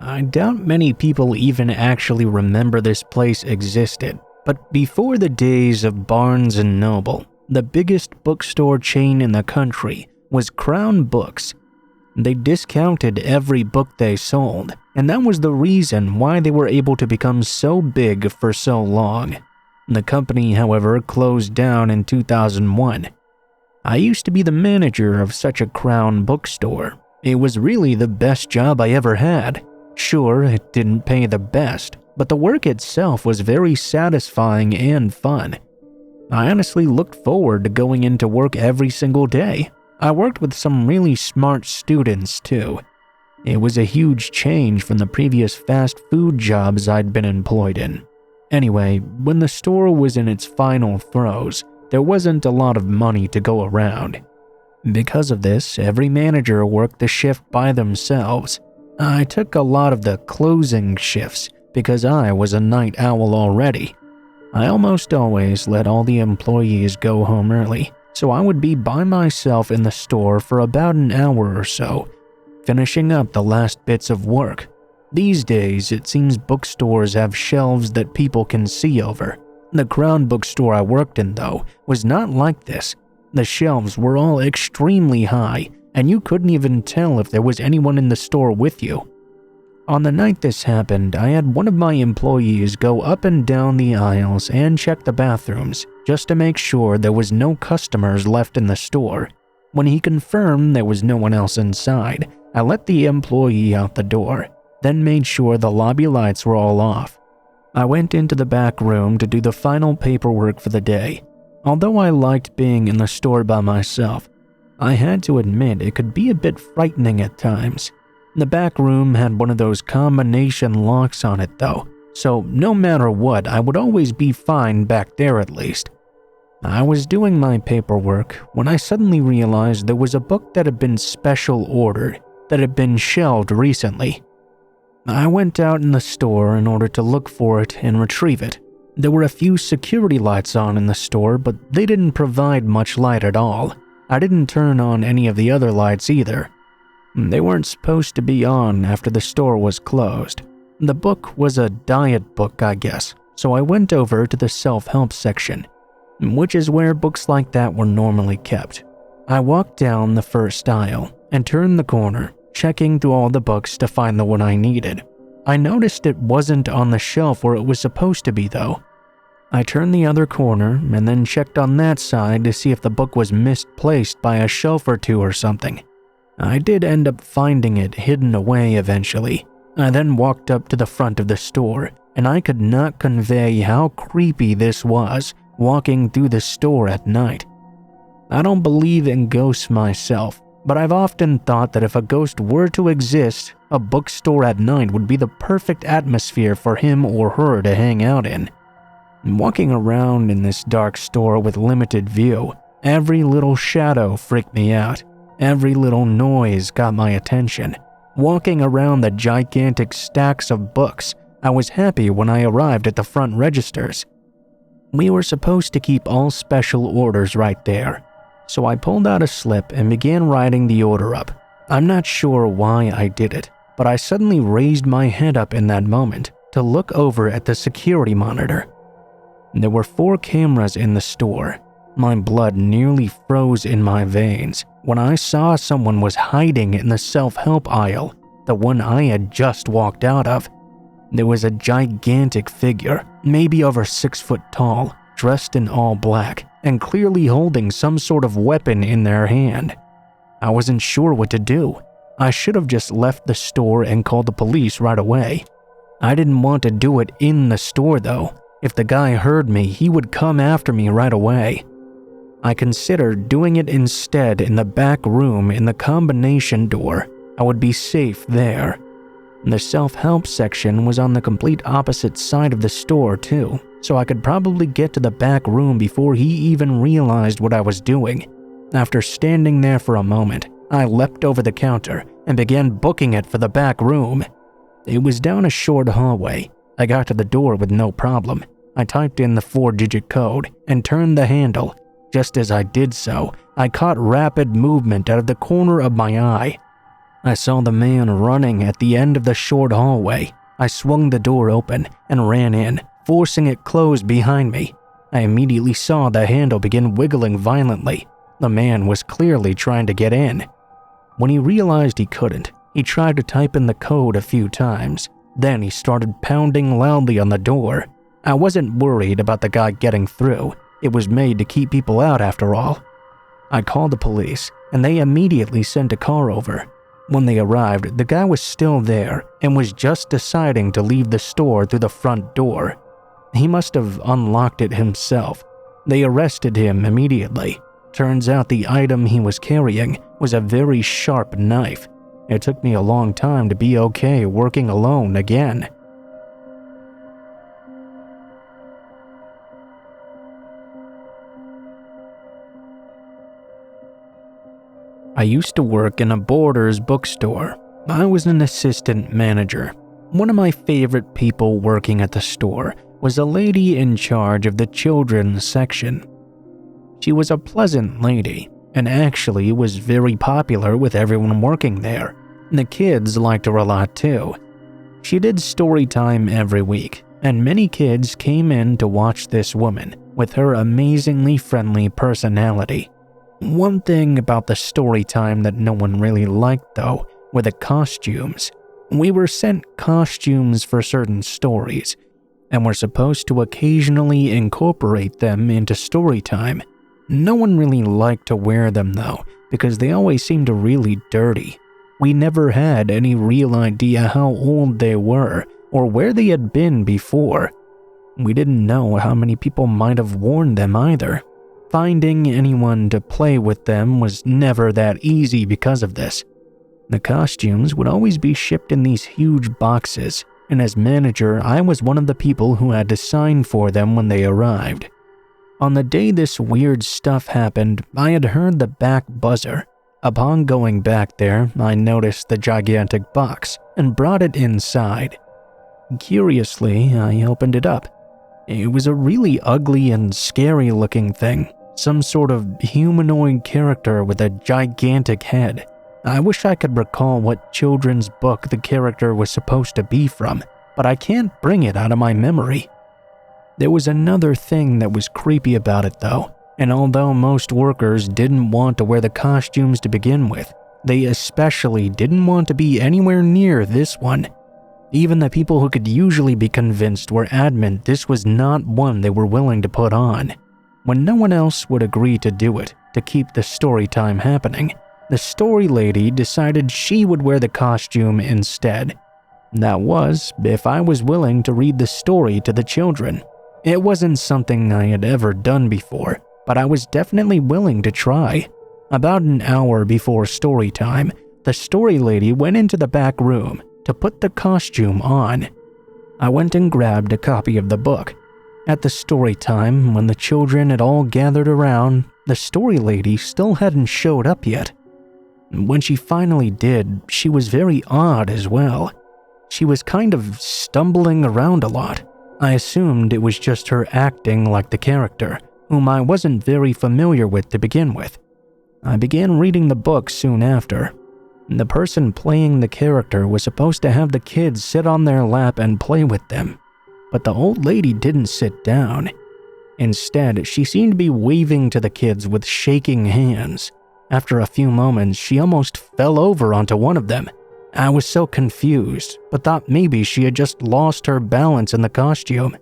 I doubt many people even actually remember this place existed, but before the days of Barnes & Noble, the biggest bookstore chain in the country was Crown Books. They discounted every book they sold, and that was the reason why they were able to become so big for so long. The company, however, closed down in 2001. I used to be the manager of such a Crown bookstore. It was really the best job I ever had. Sure, it didn't pay the best, but the work itself was very satisfying and fun. I honestly looked forward to going into work every single day. I worked with some really smart students too. It was a huge change from the previous fast food jobs I'd been employed in. Anyway, when the store was in its final throes, there wasn't a lot of money to go around. Because of this, every manager worked the shift by themselves. I took a lot of the closing shifts because I was a night owl already. I almost always let all the employees go home early, so I would be by myself in the store for about an hour or so, finishing up the last bits of work. These days, it seems bookstores have shelves that people can see over. The Crown bookstore I worked in, though, was not like this. The shelves were all extremely high, and you couldn't even tell if there was anyone in the store with you. On the night this happened, I had one of my employees go up and down the aisles and check the bathrooms, just to make sure there was no customers left in the store. When he confirmed there was no one else inside, I let the employee out the door, then made sure the lobby lights were all off. I went into the back room to do the final paperwork for the day. Although I liked being in the store by myself, I had to admit it could be a bit frightening at times. The back room had one of those combination locks on it though, so no matter what, I would always be fine back there at least. I was doing my paperwork when I suddenly realized there was a book that had been special ordered, that had been shelved recently. I went out in the store in order to look for it and retrieve it. There were a few security lights on in the store, but they didn't provide much light at all. I didn't turn on any of the other lights either. They weren't supposed to be on after the store was closed. The book was a diet book, I guess, so I went over to the self-help section, which is where books like that were normally kept. I walked down the first aisle and turned the corner, checking through all the books to find the one I needed. I noticed it wasn't on the shelf where it was supposed to be though. I turned the other corner and then checked on that side to see if the book was misplaced by a shelf or two or something. I did end up finding it hidden away eventually. I then walked up to the front of the store, and I could not convey how creepy this was walking through the store at night. I don't believe in ghosts myself, but I've often thought that if a ghost were to exist, a bookstore at night would be the perfect atmosphere for him or her to hang out in. Walking around in this dark store with limited view, every little shadow freaked me out. Every little noise got my attention. Walking around the gigantic stacks of books, I was happy when I arrived at the front registers. We were supposed to keep all special orders right there, so I pulled out a slip and began writing the order up. I'm not sure why I did it, but I suddenly raised my head up in that moment to look over at the security monitor. There were 4 cameras in the store. My blood nearly froze in my veins when I saw someone was hiding in the self-help aisle, the one I had just walked out of. There was a gigantic figure, maybe over 6 foot tall, dressed in all black, and clearly holding some sort of weapon in their hand. I wasn't sure what to do. I should have just left the store and called the police right away. I didn't want to do it in the store though. If the guy heard me, he would come after me right away. I considered doing it instead in the back room in the combination door. I would be safe there. The self-help section was on the complete opposite side of the store too, so I could probably get to the back room before he even realized what I was doing. After standing there for a moment, I leapt over the counter and began booking it for the back room. It was down a short hallway. I got to the door with no problem. I typed in the 4-digit code and turned the handle. Just as I did so, I caught rapid movement out of the corner of my eye. I saw the man running at the end of the short hallway. I swung the door open and ran in, forcing it closed behind me. I immediately saw the handle begin wiggling violently. The man was clearly trying to get in. When he realized he couldn't, he tried to type in the code a few times. Then he started pounding loudly on the door. I wasn't worried about the guy getting through. It was made to keep people out after all. I called the police, and they immediately sent a car over. When they arrived, the guy was still there and was just deciding to leave the store through the front door. He must have unlocked it himself. They arrested him immediately. Turns out the item he was carrying was a very sharp knife. It took me a long time to be okay working alone again. I used to work in a Borders bookstore. I was an assistant manager. One of my favorite people working at the store was a lady in charge of the children's section. She was a pleasant lady and actually was very popular with everyone working there. The kids liked her a lot too. She did story time every week, and many kids came in to watch this woman with her amazingly friendly personality. One thing about the story time that no one really liked, though, were the costumes. We were sent costumes for certain stories, and were supposed to occasionally incorporate them into story time. No one really liked to wear them, though, because they always seemed really dirty. We never had any real idea how old they were, or where they had been before. We didn't know how many people might have worn them either. Finding anyone to play with them was never that easy because of this. The costumes would always be shipped in these huge boxes, and as manager, I was one of the people who had to sign for them when they arrived. On the day this weird stuff happened, I had heard the back buzzer. Upon going back there, I noticed the gigantic box and brought it inside. Curiously, I opened it up. It was a really ugly and scary looking thing. Some sort of humanoid character with a gigantic head. I wish I could recall what children's book the character was supposed to be from, but I can't bring it out of my memory. There was another thing that was creepy about it though, and although most workers didn't want to wear the costumes to begin with, they especially didn't want to be anywhere near this one. Even the people who could usually be convinced were adamant this was not one they were willing to put on. When no one else would agree to do it to keep the story time happening, the story lady decided she would wear the costume instead. That was, if I was willing to read the story to the children. It wasn't something I had ever done before, but I was definitely willing to try. About an hour before story time, the story lady went into the back room to put the costume on. I went and grabbed a copy of the book. At the story time, when the children had all gathered around, the story lady still hadn't showed up yet. When she finally did, she was very odd as well. She was kind of stumbling around a lot. I assumed it was just her acting like the character, whom I wasn't very familiar with to begin with. I began reading the book soon after. The person playing the character was supposed to have the kids sit on their lap and play with them. But the old lady didn't sit down. Instead, she seemed to be waving to the kids with shaking hands. After a few moments, she almost fell over onto one of them. I was so confused, but thought maybe she had just lost her balance in the costume.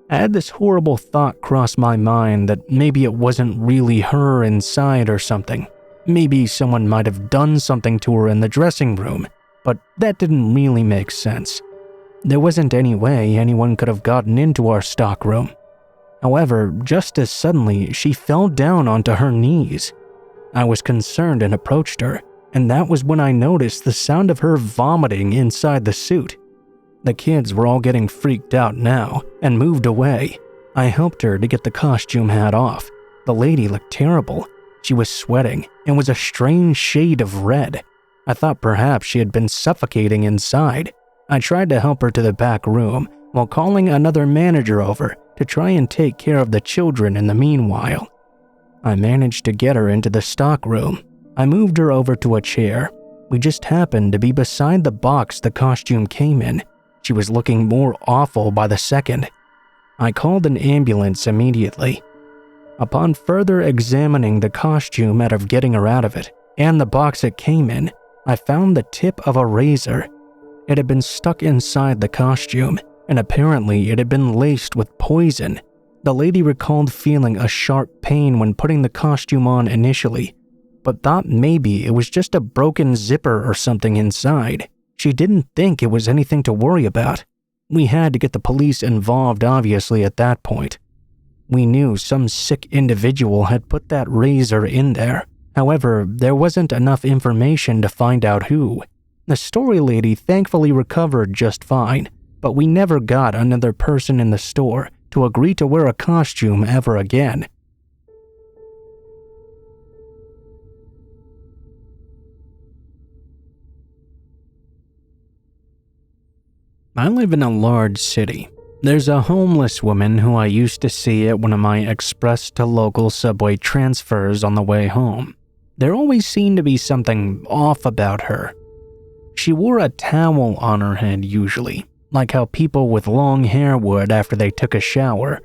I had this horrible thought cross my mind that maybe it wasn't really her inside or something. Maybe someone might have done something to her in the dressing room, but that didn't really make sense. There wasn't any way anyone could have gotten into our stockroom. However, just as suddenly, she fell down onto her knees. I was concerned and approached her, and that was when I noticed the sound of her vomiting inside the suit. The kids were all getting freaked out now and moved away. I helped her to get the costume hat off. The lady looked terrible. She was sweating and was a strange shade of red. I thought perhaps she had been suffocating inside. I tried to help her to the back room while calling another manager over to try and take care of the children in the meanwhile. I managed to get her into the stock room. I moved her over to a chair. We just happened to be beside the box the costume came in. She was looking more awful by the second. I called an ambulance immediately. Upon further examining the costume out of getting her out of it, and the box it came in, I found the tip of a razor. It had been stuck inside the costume, and apparently it had been laced with poison. The lady recalled feeling a sharp pain when putting the costume on initially, but thought maybe it was just a broken zipper or something inside. She didn't think it was anything to worry about. We had to get the police involved obviously at that point. We knew some sick individual had put that razor in there. However, there wasn't enough information to find out who. The story lady thankfully recovered just fine, but we never got another person in the store to agree to wear a costume ever again. I live in a large city. There's a homeless woman who I used to see at one of my express to local subway transfers on the way home. There always seemed to be something off about her. She wore a towel on her head usually, like how people with long hair would after they took a shower.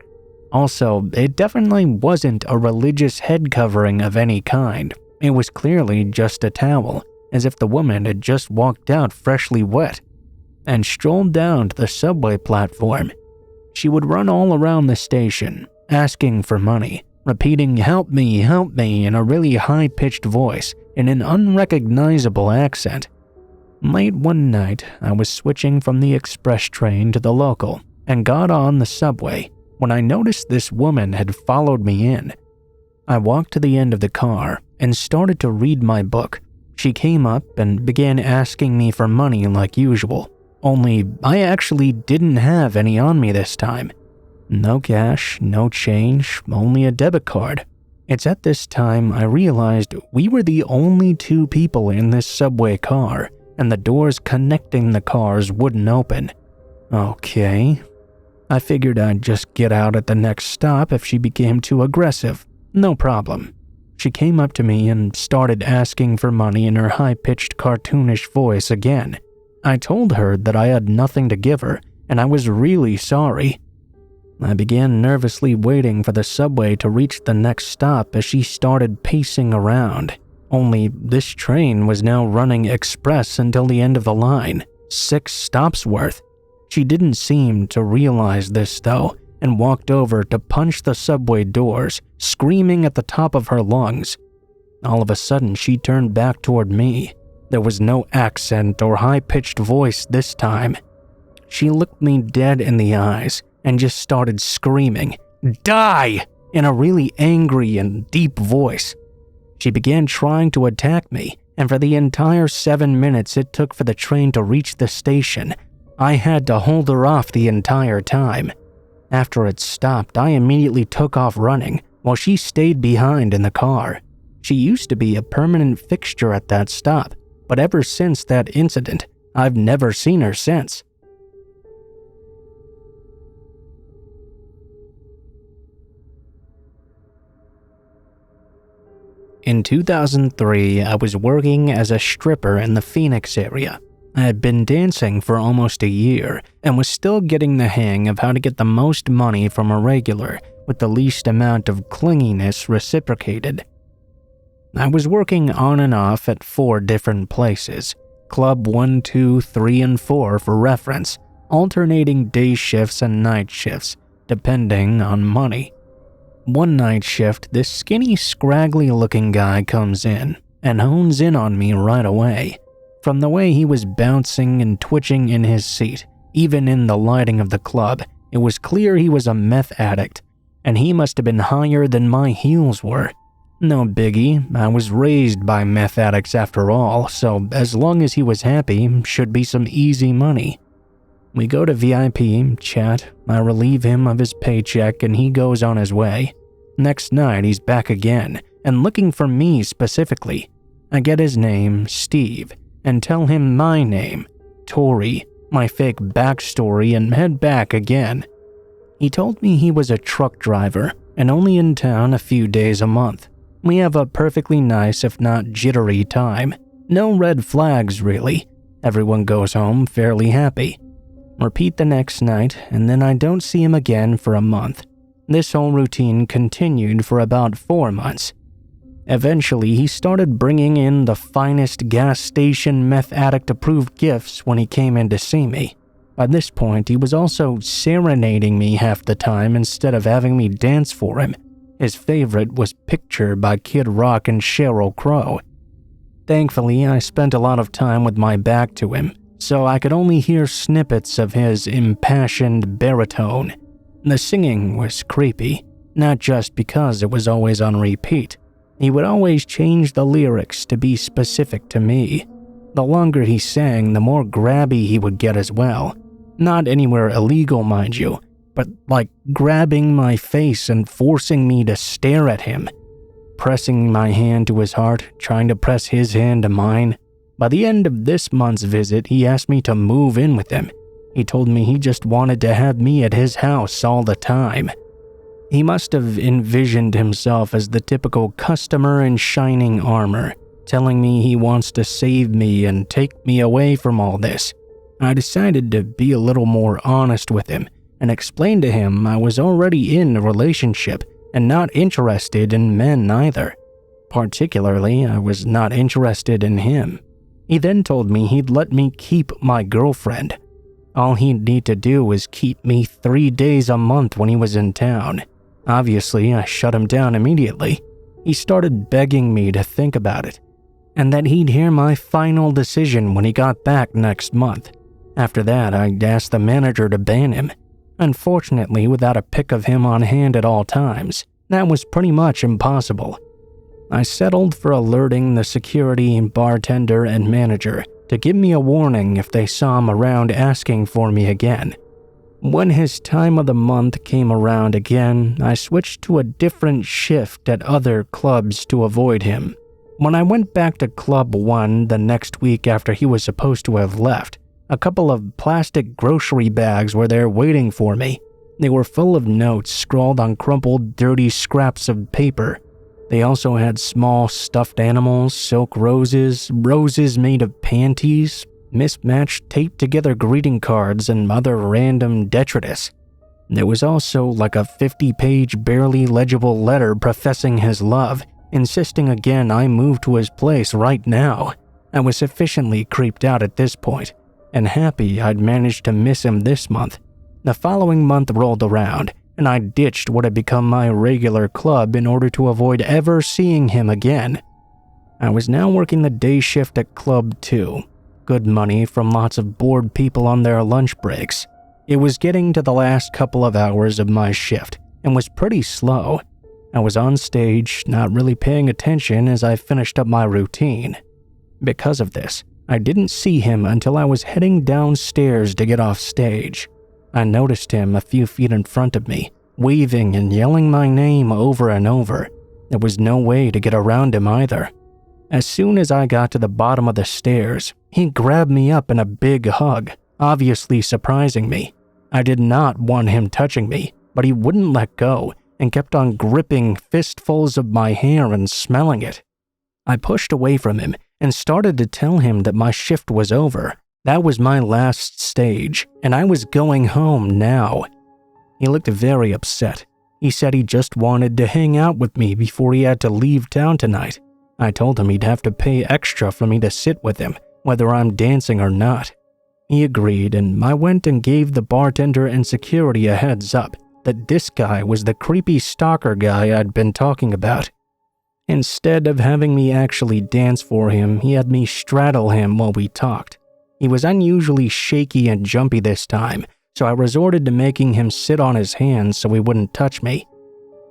Also, it definitely wasn't a religious head covering of any kind. It was clearly just a towel, as if the woman had just walked out freshly wet and strolled down to the subway platform. She would run all around the station, asking for money, repeating help me," in a really high-pitched voice in an unrecognizable accent. Late one night, I was switching from the express train to the local and got on the subway when I noticed this woman had followed me in. I walked to the end of the car and started to read my book. She came up and began asking me for money like usual. Only I actually didn't have any on me this time. No cash, no change, only a debit card. It's at this time I realized we were the only two people in this subway car, and the doors connecting the cars wouldn't open. Okay. I figured I'd just get out at the next stop if she became too aggressive. No problem. She came up to me and started asking for money in her high-pitched cartoonish voice again. I told her that I had nothing to give her, and I was really sorry. I began nervously waiting for the subway to reach the next stop as she started pacing around. Only this train was now running express until the end of the line, 6 stops worth. She didn't seem to realize this though, and walked over to punch the subway doors, screaming at the top of her lungs. All of a sudden, she turned back toward me. There was no accent or high-pitched voice this time. She looked me dead in the eyes and just started screaming, "Die!" in a really angry and deep voice. She began trying to attack me, and for the entire 7 minutes it took for the train to reach the station, I had to hold her off the entire time. After it stopped, I immediately took off running, while she stayed behind in the car. She used to be a permanent fixture at that stop, but ever since that incident, I've never seen her since. In 2003, I was working as a stripper in the Phoenix area. I had been dancing for almost a year and was still getting the hang of how to get the most money from a regular with the least amount of clinginess reciprocated. I was working on and off at 4 different places, Club 1, 2, 3, and 4 for reference, alternating day shifts and night shifts, depending on money. One night shift, this skinny, scraggly-looking guy comes in and hones in on me right away. From the way he was bouncing and twitching in his seat, even in the lighting of the club, it was clear he was a meth addict, and he must have been higher than my heels were. No biggie, I was raised by meth addicts after all, so as long as he was happy, should be some easy money. We go to VIP, chat, I relieve him of his paycheck, and he goes on his way. Next night, he's back again, and looking for me specifically. I get his name, Steve, and tell him my name, Tori, my fake backstory, and head back again. He told me he was a truck driver, and only in town a few days a month. We have a perfectly nice, if not jittery, time. No red flags, really. Everyone goes home fairly happy. Repeat the next night, and then I don't see him again for a month. This whole routine continued for about 4 months. Eventually, he started bringing in the finest gas station meth addict-approved gifts when he came in to see me. By this point, he was also serenading me half the time instead of having me dance for him. His favorite was Picture by Kid Rock and Sheryl Crow. Thankfully, I spent a lot of time with my back to him, so I could only hear snippets of his impassioned baritone. The singing was creepy, not just because it was always on repeat. He would always change the lyrics to be specific to me. The longer he sang, the more grabby he would get as well. Not anywhere illegal, mind you, but like grabbing my face and forcing me to stare at him. Pressing my hand to his heart, trying to press his hand to mine. By the end of this month's visit, he asked me to move in with him. He told me he just wanted to have me at his house all the time. He must have envisioned himself as the typical customer in shining armor, telling me he wants to save me and take me away from all this. I decided to be a little more honest with him and explained to him I was already in a relationship and not interested in men either. Particularly, I was not interested in him. He then told me he'd let me keep my girlfriend. All he'd need to do was keep me 3 days a month when he was in town. Obviously, I shut him down immediately. He started begging me to think about it, and that he'd hear my final decision when he got back next month. After that, I asked the manager to ban him. Unfortunately, without a pic of him on hand at all times, that was pretty much impossible. I settled for alerting the security, bartender, and manager to give me a warning if they saw him around asking for me again. When his time of the month came around again, I switched to a different shift at other clubs to avoid him. When I went back to Club 1 the next week after he was supposed to have left, a couple of plastic grocery bags were there waiting for me. They were full of notes scrawled on crumpled, dirty scraps of paper. They also had small stuffed animals, silk roses, roses made of panties, mismatched taped-together greeting cards, and other random detritus. There was also like a 50-page barely legible letter professing his love, insisting again I move to his place right now. I was sufficiently creeped out at this point, and happy I'd managed to miss him this month. The following month rolled around, and I ditched what had become my regular club in order to avoid ever seeing him again. I was now working the day shift at Club 2. Good money from lots of bored people on their lunch breaks. It was getting to the last couple of hours of my shift and was pretty slow. I was on stage, not really paying attention as I finished up my routine. Because of this, I didn't see him until I was heading downstairs to get off stage. I noticed him a few feet in front of me, waving and yelling my name over and over. There was no way to get around him either. As soon as I got to the bottom of the stairs, he grabbed me up in a big hug, obviously surprising me. I did not want him touching me, but he wouldn't let go and kept on gripping fistfuls of my hair and smelling it. I pushed away from him and started to tell him that my shift was over. That was my last stage, and I was going home now. He looked very upset. He said he just wanted to hang out with me before he had to leave town tonight. I told him he'd have to pay extra for me to sit with him, whether I'm dancing or not. He agreed, and I went and gave the bartender and security a heads up that this guy was the creepy stalker guy I'd been talking about. Instead of having me actually dance for him, he had me straddle him while we talked. He was unusually shaky and jumpy this time, so I resorted to making him sit on his hands so he wouldn't touch me.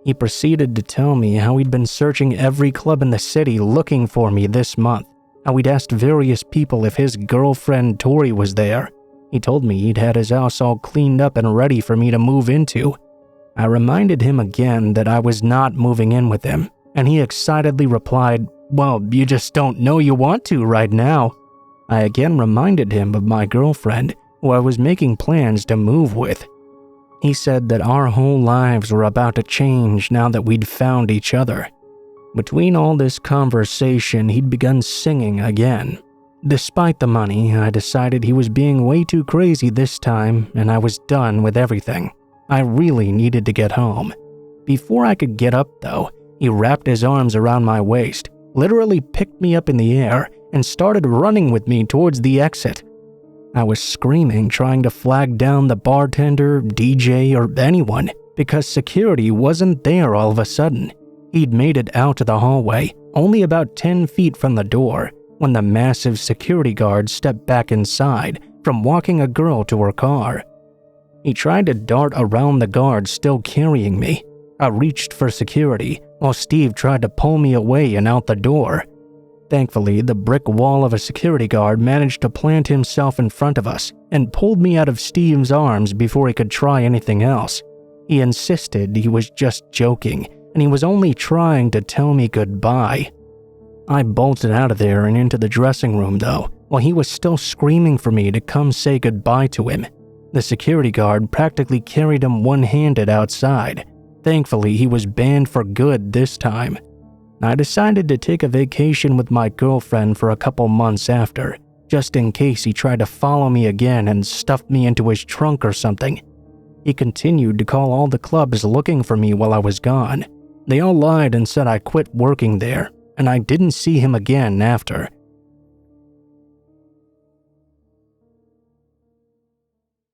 He proceeded to tell me how he'd been searching every club in the city looking for me this month, how he'd asked various people if his girlfriend Tori was there. He told me he'd had his house all cleaned up and ready for me to move into. I reminded him again that I was not moving in with him, and he excitedly replied, "Well, you just don't know you want to right now." I again reminded him of my girlfriend, who I was making plans to move with. He said that our whole lives were about to change now that we'd found each other. Between all this conversation, he'd begun singing again. Despite the money, I decided he was being way too crazy this time, and I was done with everything. I really needed to get home. Before I could get up, though, he wrapped his arms around my waist, literally picked me up in the air, and started running with me towards the exit. I was screaming, trying to flag down the bartender, DJ, or anyone, because security wasn't there all of a sudden. He'd made it out to the hallway, only about 10 feet from the door, when the massive security guard stepped back inside from walking a girl to her car. He tried to dart around the guard still carrying me. I reached for security, while Steve tried to pull me away and out the door. Thankfully, the brick wall of a security guard managed to plant himself in front of us and pulled me out of Steve's arms before he could try anything else. He insisted he was just joking, and he was only trying to tell me goodbye. I bolted out of there and into the dressing room, though, while he was still screaming for me to come say goodbye to him. The security guard practically carried him one-handed outside. Thankfully, he was banned for good this time. I decided to take a vacation with my girlfriend for a couple months after, just in case he tried to follow me again and stuffed me into his trunk or something. He continued to call all the clubs looking for me while I was gone. They all lied and said I quit working there, and I didn't see him again after.